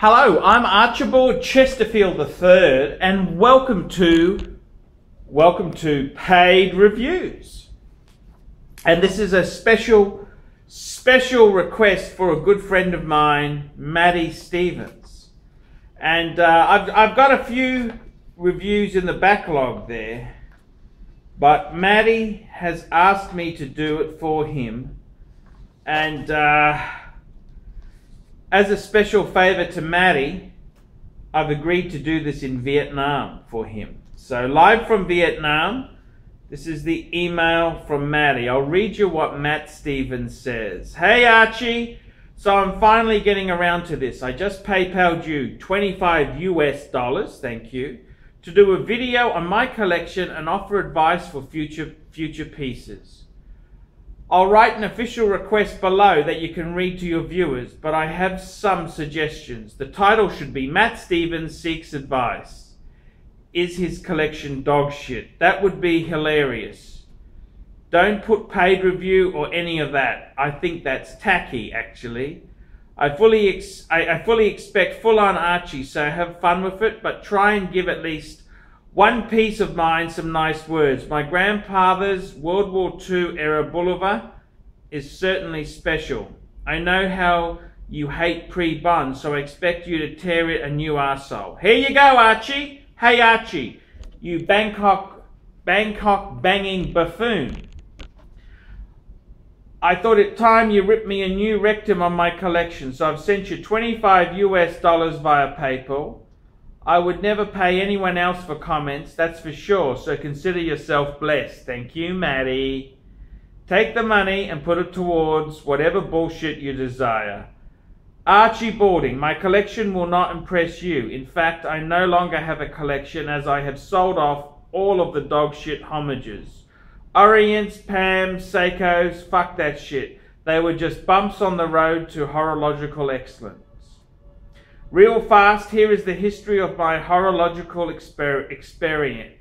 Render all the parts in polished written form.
Hello, I'm Archibald Chesterfield III, and welcome to Paid Reviews. And this is a special request for a good friend of mine, Maddie Stevens. And I've got a few reviews in the backlog there, but Maddie has asked me to do it for him, and as a special favor to Maddie, I've agreed to do this in Vietnam for him. So live from Vietnam, this is the email from Maddie. I'll read you what Matt Stevens says. Hey Archie, so I'm finally getting around to this. I just PayPal'd you $25 US, thank you, to do a video on my collection and offer advice for future pieces. I'll write an official request below that you can read to your viewers, but I have some suggestions. The title should be Matt Stevens Seeks Advice. Is his collection dog shit? That would be hilarious. Don't put paid review or any of that. I think that's tacky, actually. I fully expect full-on Archie, so have fun with it, but try and give at least one piece of mine some nice words. My grandfather's World War II era Bolivar is certainly special. I know how you hate pre-bun, so I expect you to tear it a new arsehole. Here you go, Archie. Hey, Archie, you Bangkok banging buffoon. I thought it time you ripped me a new rectum on my collection, so I've sent you $25 US via PayPal. I would never pay anyone else for comments, that's for sure, so consider yourself blessed. Thank you, Maddie. Take the money and put it towards whatever bullshit you desire. Archie Balding, my collection will not impress you. In fact, I no longer have a collection as I have sold off all of the dog shit homages. Orients, Pams, Seikos, fuck that shit. They were just bumps on the road to horological excellence. Real fast, here is the history of my horological experiments.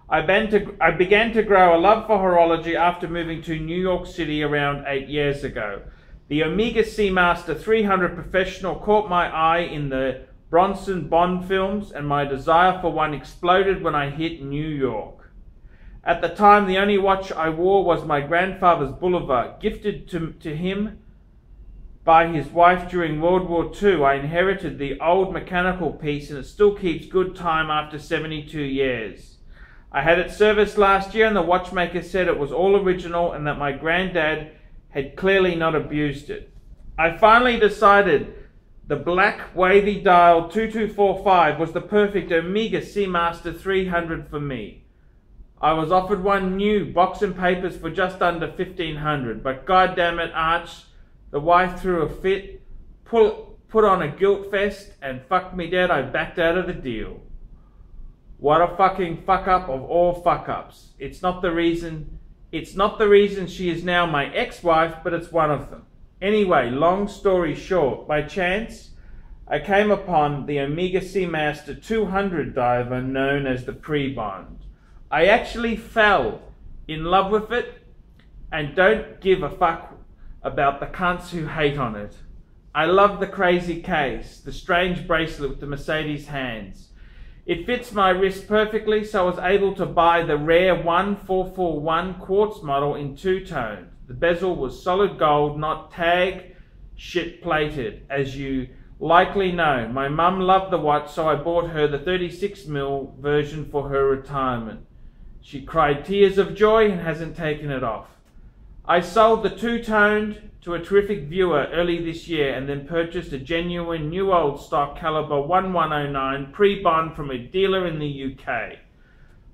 I began to grow a love for horology after moving to New York City around 8 years ago. The Omega Seamaster 300 Professional caught my eye in the Bronson Bond films, and my desire for one exploded when I hit New York. At the time, the only watch I wore was my grandfather's Bolivar, gifted to him by his wife during World War II. I inherited the old mechanical piece, and it still keeps good time after 72 years. I had it serviced last year, and the watchmaker said it was all original and that my granddad had clearly not abused it. I finally decided the black wavy dial 2245 was the perfect Omega Seamaster 300 for me. I was offered one new, box and papers for just under $1,500, but goddamn it, Arch, the wife threw a fit, put on a guilt fest, and fucked me dead. I backed out of the deal. What a fucking fuck up of all fuck ups. It's not the reason she is now my ex-wife, but it's one of them. Anyway, long story short, by chance, I came upon the Omega Seamaster 200 diver known as the Pre-Bond. I actually fell in love with it and don't give a fuck about the cunts who hate on it. I love the crazy case, the strange bracelet with the Mercedes hands. It fits my wrist perfectly, so I was able to buy the rare 1441 quartz model in two-tone. The bezel was solid gold, not tag shit plated, as you likely know. My mum loved the watch, so I bought her the 36mm version for her retirement. She cried tears of joy and hasn't taken it off. I sold the two-toned to a terrific viewer early this year and then purchased a genuine new old stock caliber 1109 pre-bond from a dealer in the UK.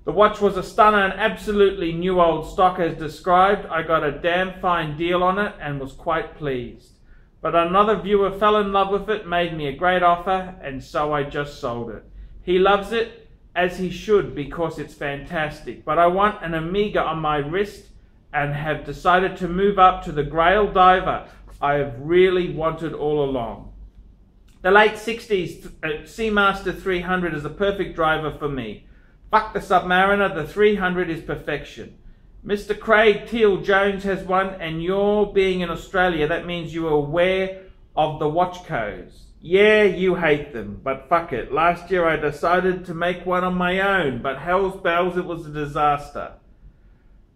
The watch was a stunner and absolutely new old stock as described. I got a damn fine deal on it and was quite pleased. But another viewer fell in love with it, made me a great offer, and so I just sold it. He loves it, as he should, because it's fantastic. But I want an Omega on my wrist and have decided to move up to the Grail diver I have really wanted all along. The late 60s Seamaster 300 is a perfect driver for me. Fuck the Submariner, the 300 is perfection. Mr. Craig Teal Jones has one, and you're being in Australia, that means you are aware of the watch codes. Yeah, you hate them, but fuck it. Last year I decided to make one on my own, but hell's bells, it was a disaster.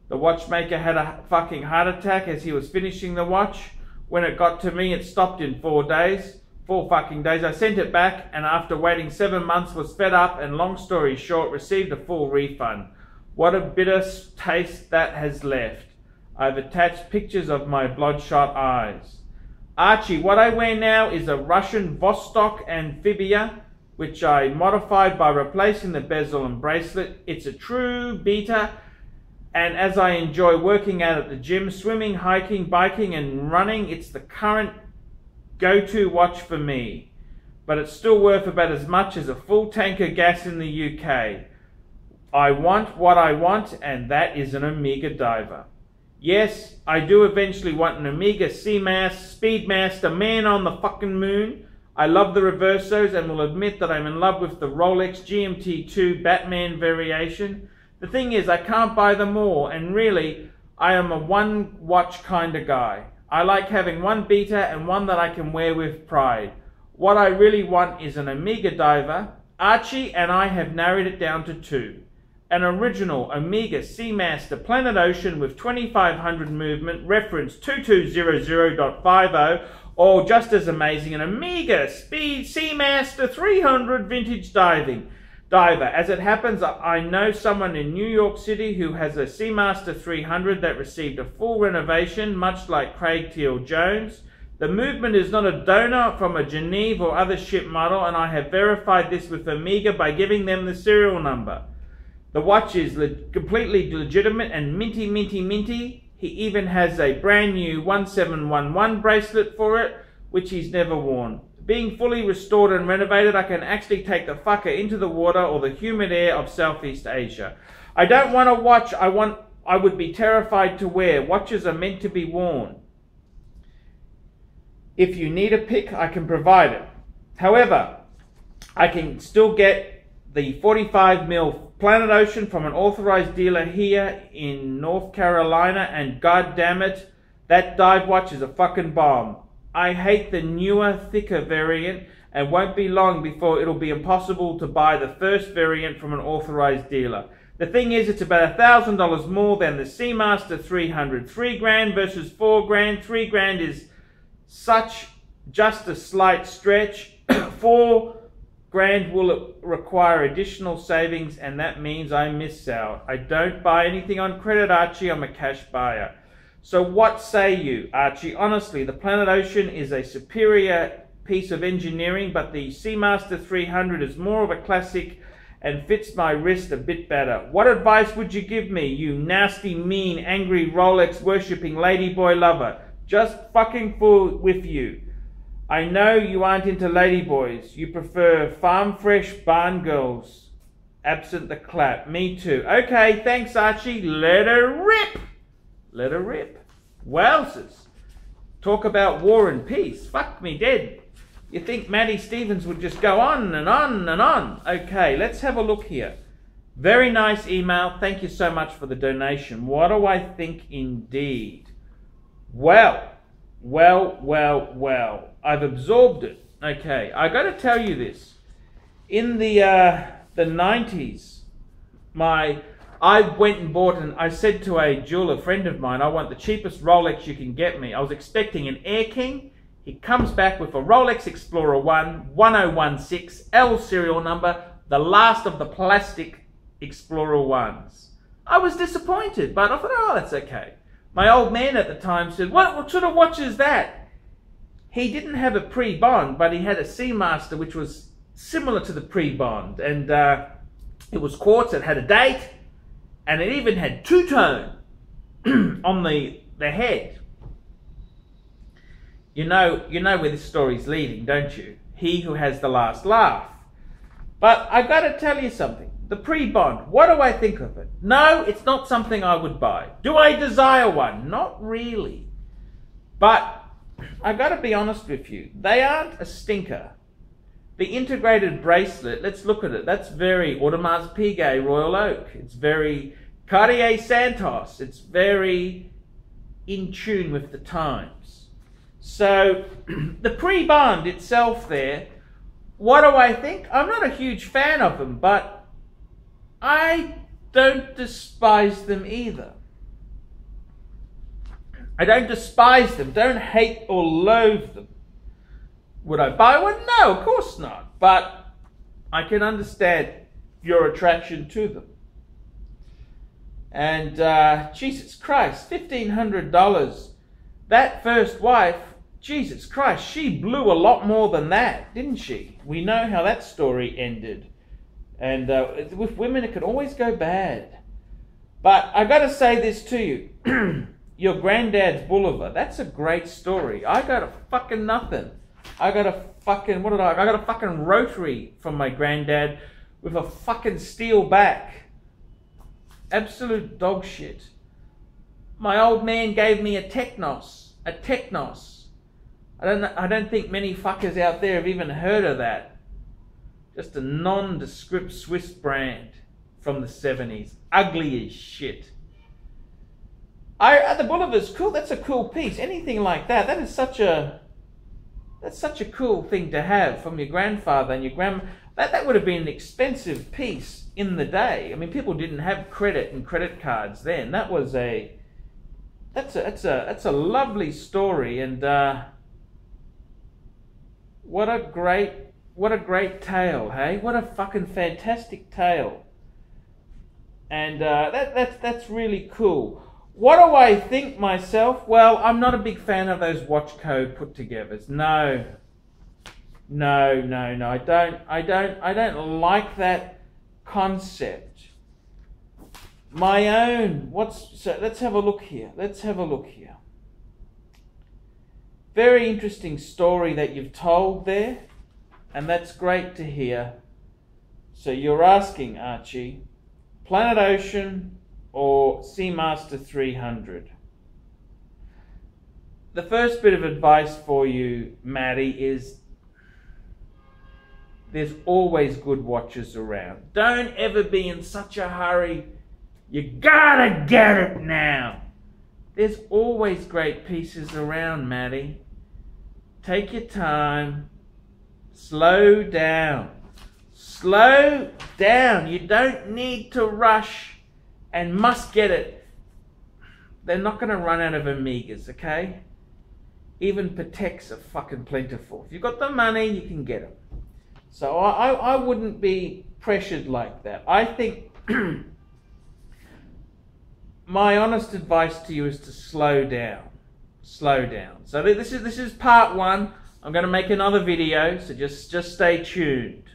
The watchmaker had a fucking heart attack as he was finishing the watch. When it got to me, it stopped in 4 days. 4 fucking days. I sent it back, and after waiting 7 months was fed up, and long story short, received a full refund. What a bitter taste that has left. I've attached pictures of my bloodshot eyes. Archie, what I wear now is a Russian Vostok Amphibia, which I modified by replacing the bezel and bracelet. It's a true beta, and as I enjoy working out at the gym, swimming, hiking, biking and running, it's the current go-to watch for me. But it's still worth about as much as a full tank of gas in the UK. I want what I want, and that is an Omega Diver. Yes, I do eventually want an Omega Seamaster, Speedmaster, man on the fucking moon. I love the Reversos and will admit that I'm in love with the Rolex GMT2 Batman variation. The thing is, I can't buy them all, and really, I am a one watch kind of guy. I like having one beta and one that I can wear with pride. What I really want is an Omega Diver. Archie and I have narrowed it down to 2. An original Omega Seamaster Planet Ocean with 2500 movement, reference 2200.50, or just as amazing, an Omega Speed Seamaster 300 Vintage Diver. As it happens, I know someone in New York City who has a Seamaster 300 that received a full renovation, much like Craig Teal Jones. The movement is not a donor from a Geneve or other ship model, and I have verified this with Omega by giving them the serial number. The watch is completely legitimate and minty, minty, minty. He even has a brand new 1711 bracelet for it, which he's never worn. Being fully restored and renovated, I can actually take the fucker into the water or the humid air of Southeast Asia. I don't want a watch I would be terrified to wear. Watches are meant to be worn. If you need a pick, I can provide it. However, I can still get the 45mm Planet Ocean from an authorized dealer here in North Carolina, and god damn it, that dive watch is a fucking bomb. I hate the newer, thicker variant, and won't be long before it'll be impossible to buy the first variant from an authorized dealer. The thing is, it's about $1,000 more than the Seamaster 300. $3,000 versus $4,000. $3,000 is just a slight stretch. $4,000 will require additional savings, and that means I miss out. I don't buy anything on credit, Archie. I'm a cash buyer. So what say you, Archie? Honestly, the Planet Ocean is a superior piece of engineering, but the Seamaster 300 is more of a classic and fits my wrist a bit better. What advice would you give me, you nasty, mean, angry Rolex worshipping ladyboy lover? Just fucking fool with you. I know you aren't into ladyboys. You prefer farm fresh barn girls. Absent the clap. Me too. Okay, thanks, Archie. Let her rip. Let her rip. Wowzers. Talk about war and peace. Fuck me dead. You think Maddie Stevens would just go on and on and on. Okay, let's have a look here. Very nice email. Thank you so much for the donation. What do I think indeed? Well. I've absorbed it. Okay, I got to tell you this. In the 90s, I went and bought, and I said to a jeweler friend of mine, I want the cheapest Rolex you can get me. I was expecting an Air King. He comes back with a Rolex Explorer 1 1016 L serial number, the last of the plastic Explorer 1s. I was disappointed, but I thought, oh, that's okay. My old man at the time said, what sort of watch is that? He didn't have a pre-bond, but he had a Seamaster which was similar to the pre-bond. And it was quartz, it had a date, and it even had two-tone on the head. You know where this story's leading, don't you? He who has the last laugh. But I got to tell you something. The pre-bond, what do I think of it? No, it's not something I would buy. Do I desire one? Not really. But I got to be honest with you. They aren't a stinker. The integrated bracelet, let's look at it. That's very Audemars Piguet Royal Oak. It's very Cartier Santos. It's very in tune with the times. So the pre-Bond itself there, what do I think? I'm not a huge fan of them, but I don't despise them either. I don't despise them, don't hate or loathe them. Would I buy one? No, of course not. But I can understand your attraction to them. And Jesus Christ, $1,500. That first wife, Jesus Christ, she blew a lot more than that, didn't she? We know how that story ended. And with women, it can always go bad. But I got to say this to you. Your granddad's Boulevard, that's a great story. I got a fucking nothing. I got a fucking, I got a fucking rotary from my granddad with a fucking steel back. Absolute dog shit. My old man gave me a Technos. A Technos. I don't think many fuckers out there have even heard of that. Just a nondescript Swiss brand from the 70s. Ugly as shit. The Boulevard's cool. That's a cool piece. Anything like that. That's such a cool thing to have from your grandfather and your grandma. That would have been an expensive piece in the day. I mean, people didn't have credit and credit cards then. That's a lovely story, and what a great tale, hey? What a fucking fantastic tale. And that's really cool. What do I think myself? Well, I'm not a big fan of those Watchco put-togethers. No. I don't like that concept. My own. So let's have a look here. Very interesting story that you've told there, and that's great to hear. So you're asking, Archie, Planet Ocean or Seamaster 300? The first bit of advice for you, Maddie, is there's always good watches around. Don't ever be in such a hurry. You gotta get it now. There's always great pieces around, Maddie. Take your time. Slow down. Slow down. You don't need to rush and must get it. They're not going to run out of Omegas, okay? Even Pateks are fucking plentiful. If you've got the money, you can get them. So I wouldn't be pressured like that. I think my honest advice to you is to slow down. Slow down. So this is part one. I'm going to make another video, so just stay tuned.